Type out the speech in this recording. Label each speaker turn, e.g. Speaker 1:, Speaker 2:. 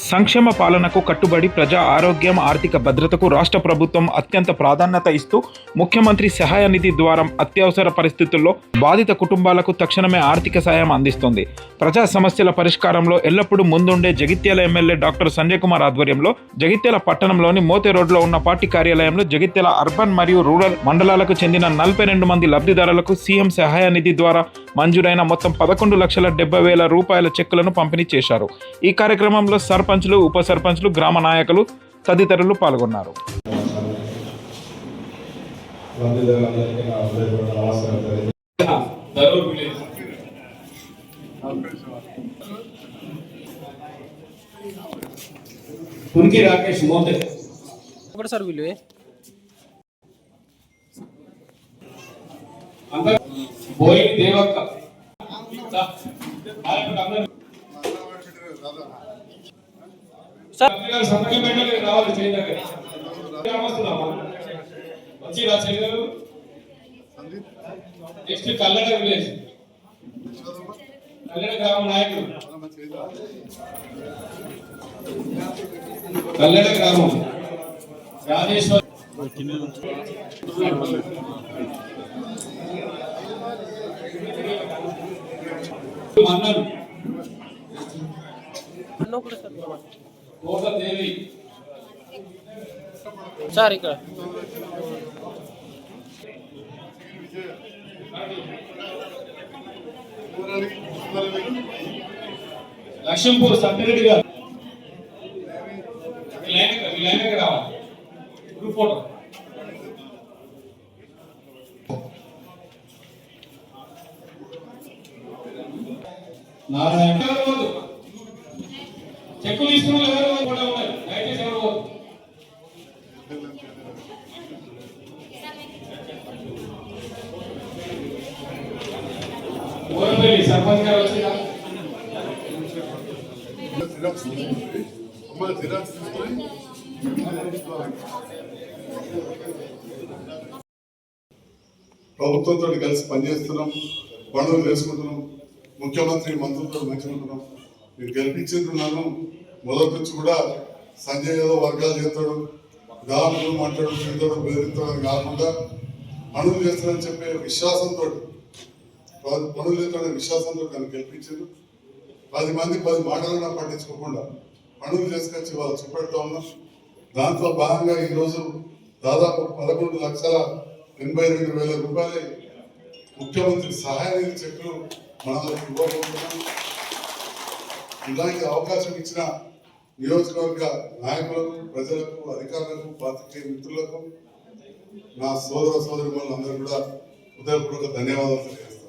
Speaker 1: సంక్షేమ పాలనకు కట్టుబడి ప్రజా ఆరోగ్యం, ఆర్థిక భద్రతకు రాష్ట్ర ప్రభుత్వం అత్యంత ప్రాధాన్యత ఇస్తూ ముఖ్యమంత్రి సహాయ నిధి ద్వారా అత్యవసర పరిస్థితుల్లో బాధిత కుటుంబాలకు తక్షణమే ఆర్థిక సాయం అందిస్తుంది. ప్రజా సమస్యల పరిష్కారంలో ఎల్లప్పుడూ ముందుండే జగిత్యాల ఎమ్మెల్యే డాక్టర్ సంజయ్ కుమార్ ఆధ్వర్యంలో జగిత్యాల పట్టణంలోని మోతే రోడ్లో ఉన్న పార్టీ కార్యాలయంలో జగిత్యాల అర్బన్ మరియు రూరల్ మండలాలకు చెందిన 42 మంది లబ్ధిదారులకు సీఎం సహాయ నిధి ద్వారా మంజూరైన మొత్తం 11,70,000 రూపాయల చెక్కులను పంపిణీ చేశారు. ఈ కార్యక్రమంలో సర్పంచ్లు, ఉప సర్పంచ్లు, గ్రామ నాయకులు తదితరులు పాల్గొన్నారు.
Speaker 2: రాకేష్ మోతే
Speaker 3: సార్ వీళ్ళు
Speaker 2: బోయి దేవక్క సంతకం పెట్టాలి, రావాలి చేయదగ్గర వచ్చి రా చేయగలరు. నెక్స్ట్ కల్లడ విలేజ్, కల్లడ గ్రామ నాయకులు, కల్లడ గ్రామం రాజేశ్వర్ మన్నన్ దేవి
Speaker 3: సార్ ఇక్కడ
Speaker 2: లక్ష్మీపూర్ సత్యరెడ్డి గారు విలైనకి రావాలి. గ్రూప్ ఫోటో నారాయణ చెక్కులు తీసుకున్న ఎవరు కూడా ఉన్నాయి, దయచేసి ఎవరు ఊరపల్లి సర్పంచ్ గారు వచ్చిన
Speaker 4: ప్రభుత్వంతో కలిసి పనిచేస్తున్నాం, పనులు చేసుకుంటున్నాం, ముఖ్యమంత్రి మంత్రులతో మంచుకుంటున్నాం. మీరు గెలిపించుకున్నాను. మొదటి నుంచి కూడా సంజయ్ ఏదో వర్గాలు చేస్తాడు, దారులు మాట్లాడు, తిడతాడు, బెదిరిస్తాడు కాకుండా పనులు చేస్తాడని చెప్పే విశ్వాసంతో, పనులు చేస్తాడనే విశ్వాసంతో నన్ను గెలిపించారు. 10 మంది 10 మాటలను పట్టించుకోకుండా పనులు చేసుకొచ్చి వాళ్ళు చూపెడతా ఉన్నాం. దాంట్లో భాగంగా ఈరోజు దాదాపు 11,82,000 రూపాయలు ముఖ్యమంత్రి సహాయ నిధి చెక్కులు మనకు ఇవ్వబోతున్నాం. ఇలాంటి అవకాశం ఇచ్చిన నియోజకవర్గ నాయకులకు, ప్రజలకు, అధికారులకు, పాత్రికేయ మిత్రులకు, నా సోదర సోదరిమణులందరూ కూడా హృదయపూర్వక ధన్యవాదాలు తెలియజేస్తాను.